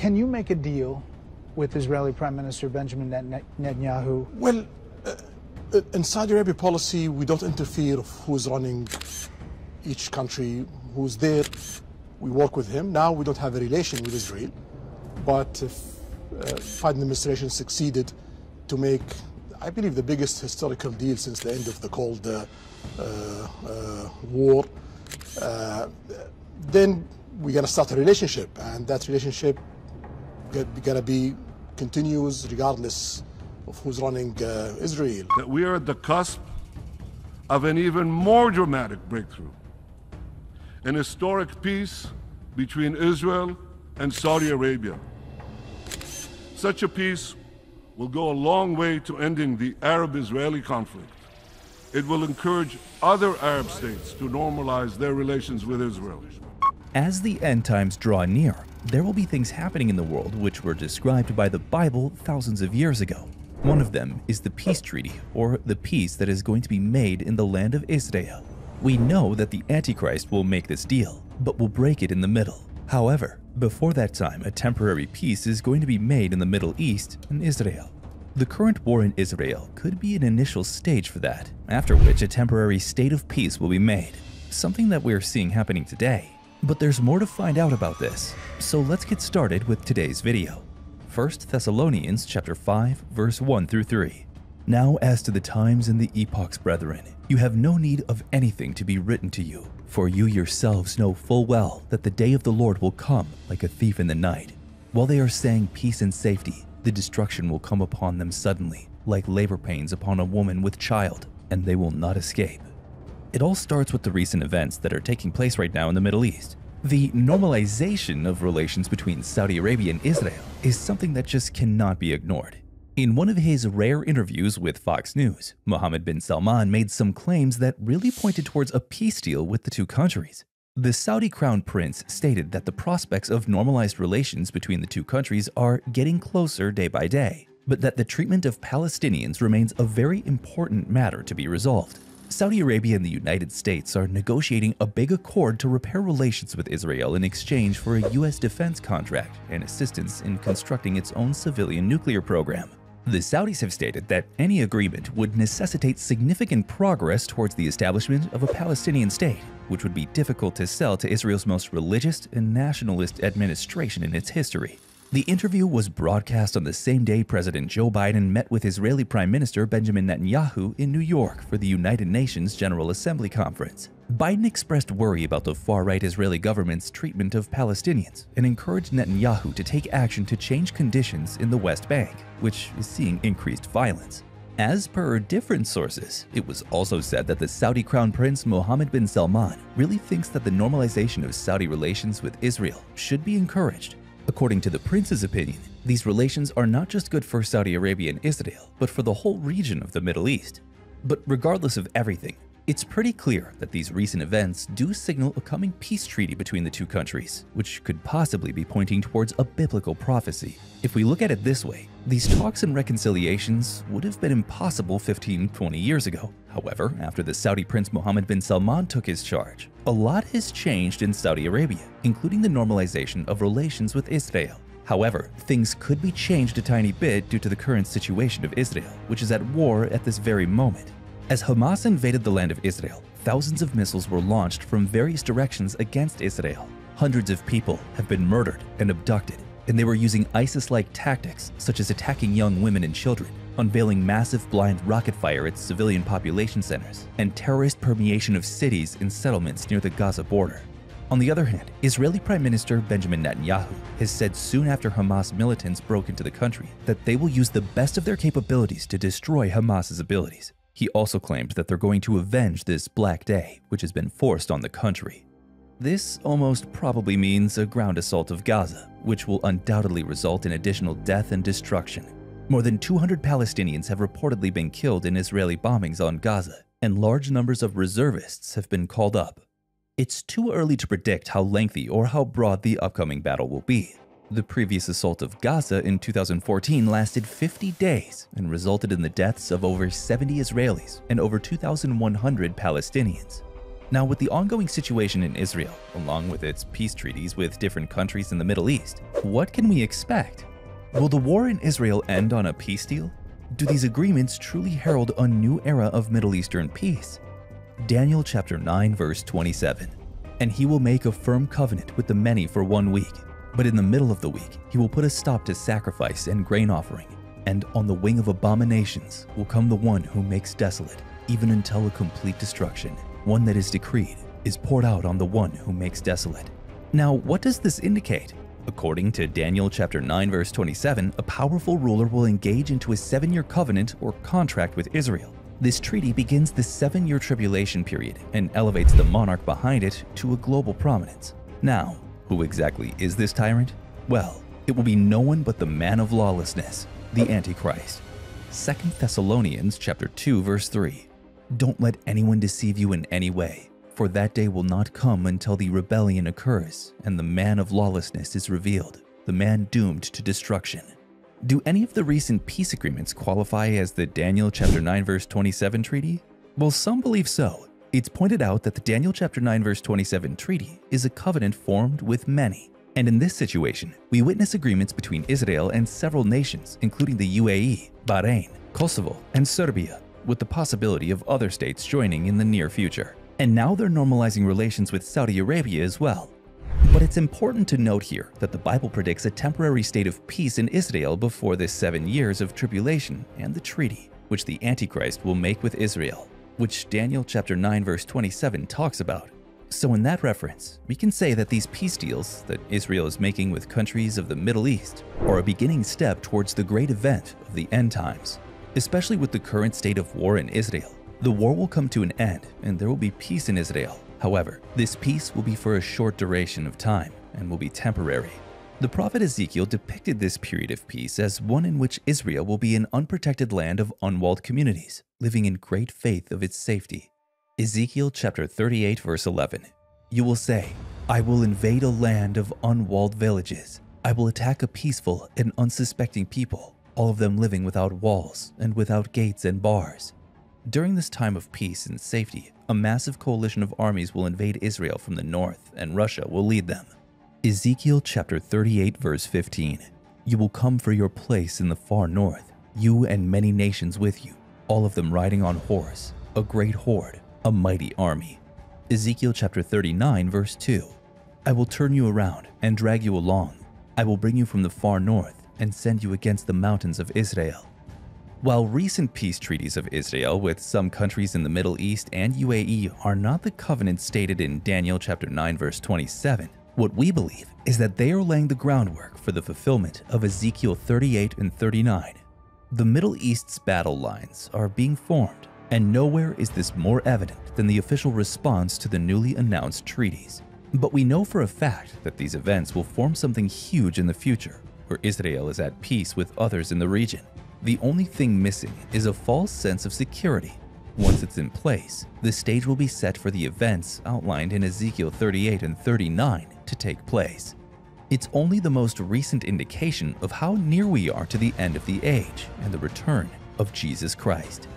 Can you make a deal with Israeli Prime Minister Benjamin Netanyahu? Well, in Saudi Arabia policy, we don't interfere of who's running each country, who's there. We work with him. Now we don't have a relation with Israel, but if Biden administration succeeded to make, I believe, the biggest historical deal since the end of the Cold War, then we're going to start a relationship, and that relationship going to be continuous regardless of who's running Israel. That we are at the cusp of an even more dramatic breakthrough, an historic peace between Israel and Saudi Arabia. Such a peace will go a long way to ending the Arab-Israeli conflict. It will encourage other Arab states to normalize their relations with Israel. As the end times draw near, there will be things happening in the world which were described by the Bible thousands of years ago. One of them is the peace treaty, or the peace that is going to be made in the land of Israel. We know that the Antichrist will make this deal, but will break it in the middle. However, before that time, a temporary peace is going to be made in the Middle East and Israel. The current war in Israel could be an initial stage for that, after which a temporary state of peace will be made, something that we're seeing happening today. But there's more to find out about this, so let's get started with today's video. 1 Thessalonians chapter 5, verse 1 through 3. Now as to the times and the epochs, brethren, you have no need of anything to be written to you, for you yourselves know full well that the day of the Lord will come like a thief in the night. While they are saying peace and safety, the destruction will come upon them suddenly, like labor pains upon a woman with child, and they will not escape. It all starts with the recent events that are taking place right now in the Middle East. The normalization of relations between Saudi Arabia and Israel is something that just cannot be ignored. In one of his rare interviews with Fox News, Mohammed bin Salman made some claims that really pointed towards a peace deal with the two countries. The Saudi crown prince stated that the prospects of normalized relations between the two countries are getting closer day by day, but that the treatment of Palestinians remains a very important matter to be resolved. Saudi Arabia and the United States are negotiating a big accord to repair relations with Israel in exchange for a U.S. defense contract and assistance in constructing its own civilian nuclear program. The Saudis have stated that any agreement would necessitate significant progress towards the establishment of a Palestinian state, which would be difficult to sell to Israel's most religious and nationalist administration in its history. The interview was broadcast on the same day President Joe Biden met with Israeli Prime Minister Benjamin Netanyahu in New York for the United Nations General Assembly Conference. Biden expressed worry about the far-right Israeli government's treatment of Palestinians and encouraged Netanyahu to take action to change conditions in the West Bank, which is seeing increased violence. As per different sources, it was also said that the Saudi Crown Prince Mohammed bin Salman really thinks that the normalization of Saudi relations with Israel should be encouraged. According to the prince's opinion, these relations are not just good for Saudi Arabia and Israel, but for the whole region of the Middle East. But regardless of everything, it's pretty clear that these recent events do signal a coming peace treaty between the two countries, which could possibly be pointing towards a biblical prophecy. If we look at it this way, these talks and reconciliations would have been impossible 15-20 years ago. However, after the Saudi Prince Mohammed bin Salman took his charge, a lot has changed in Saudi Arabia, including the normalization of relations with Israel. However, things could be changed a tiny bit due to the current situation of Israel, which is at war at this very moment. As Hamas invaded the land of Israel, thousands of missiles were launched from various directions against Israel. Hundreds of people have been murdered and abducted, and they were using ISIS-like tactics such as attacking young women and children, unveiling massive blind rocket fire at civilian population centers, and terrorist permeation of cities and settlements near the Gaza border. On the other hand, Israeli Prime Minister Benjamin Netanyahu has said soon after Hamas militants broke into the country that they will use the best of their capabilities to destroy Hamas's abilities. He also claimed that they're going to avenge this Black Day, which has been forced on the country. This almost probably means a ground assault of Gaza, which will undoubtedly result in additional death and destruction. More than 200 Palestinians have reportedly been killed in Israeli bombings on Gaza, and large numbers of reservists have been called up. It's too early to predict how lengthy or how broad the upcoming battle will be. The previous assault of Gaza in 2014 lasted 50 days and resulted in the deaths of over 70 Israelis and over 2,100 Palestinians. Now, with the ongoing situation in Israel, along with its peace treaties with different countries in the Middle East, what can we expect? Will the war in Israel end on a peace deal? Do these agreements truly herald a new era of Middle Eastern peace? Daniel chapter 9 verse 27. And he will make a firm covenant with the many for 1 week, but in the middle of the week he will put a stop to sacrifice and grain offering, and on the wing of abominations will come the one who makes desolate, even until a complete destruction. One that is decreed is poured out on the one who makes desolate. Now, what does this indicate? According to Daniel chapter 9 verse 27, a powerful ruler will engage into a 7-year covenant or contract with Israel. This treaty begins the 7-year tribulation period and elevates the monarch behind it to a global prominence. Now, who exactly is this tyrant? Well, it will be no one but the man of lawlessness, the Antichrist. 2 Thessalonians chapter 2 verse 3. Don't let anyone deceive you in any way, for that day will not come until the rebellion occurs and the man of lawlessness is revealed, the man doomed to destruction. Do any of the recent peace agreements qualify as the Daniel chapter 9 verse 27 treaty? Well, some believe so. It's pointed out that the Daniel chapter 9 verse 27 treaty is a covenant formed with many. And in this situation, we witness agreements between Israel and several nations, including the UAE, Bahrain, Kosovo, and Serbia, with the possibility of other states joining in the near future. And now they're normalizing relations with Saudi Arabia as well. But it's important to note here that the Bible predicts a temporary state of peace in Israel before the 7 years of tribulation and the treaty, which the Antichrist will make with Israel, which Daniel chapter 9 verse 27 talks about. So in that reference, we can say that these peace deals that Israel is making with countries of the Middle East are a beginning step towards the great event of the end times. Especially with the current state of war in Israel, the war will come to an end and there will be peace in Israel. However, this peace will be for a short duration of time and will be temporary. The prophet Ezekiel depicted this period of peace as one in which Israel will be an unprotected land of unwalled communities, living in great faith of its safety. Ezekiel chapter 38 verse 11. You will say, I will invade a land of unwalled villages. I will attack a peaceful and unsuspecting people, all of them living without walls and without gates and bars. During this time of peace and safety, a massive coalition of armies will invade Israel from the north, and Russia will lead them. Ezekiel chapter 38 verse 15. You will come for your place in the far north, you and many nations with you, all of them riding on horse, a great horde, a mighty army. Ezekiel chapter 39 verse 2. I will turn you around and drag you along. I will bring you from the far north and send you against the mountains of Israel. While recent peace treaties of Israel with some countries in the Middle East and UAE are not the covenant stated in Daniel chapter 9 verse 27, what we believe is that they are laying the groundwork for the fulfillment of Ezekiel 38 and 39. The Middle East's battle lines are being formed, and nowhere is this more evident than the official response to the newly announced treaties. But we know for a fact that these events will form something huge in the future, where Israel is at peace with others in the region. The only thing missing is a false sense of security. Once it's in place, the stage will be set for the events outlined in Ezekiel 38 and 39 to take place. It's only the most recent indication of how near we are to the end of the age and the return of Jesus Christ.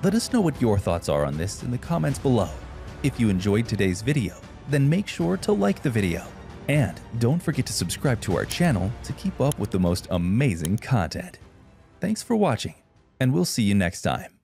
Let us know what your thoughts are on this in the comments below. If you enjoyed today's video, then make sure to like the video. And don't forget to subscribe to our channel to keep up with the most amazing content. Thanks for watching, and we'll see you next time.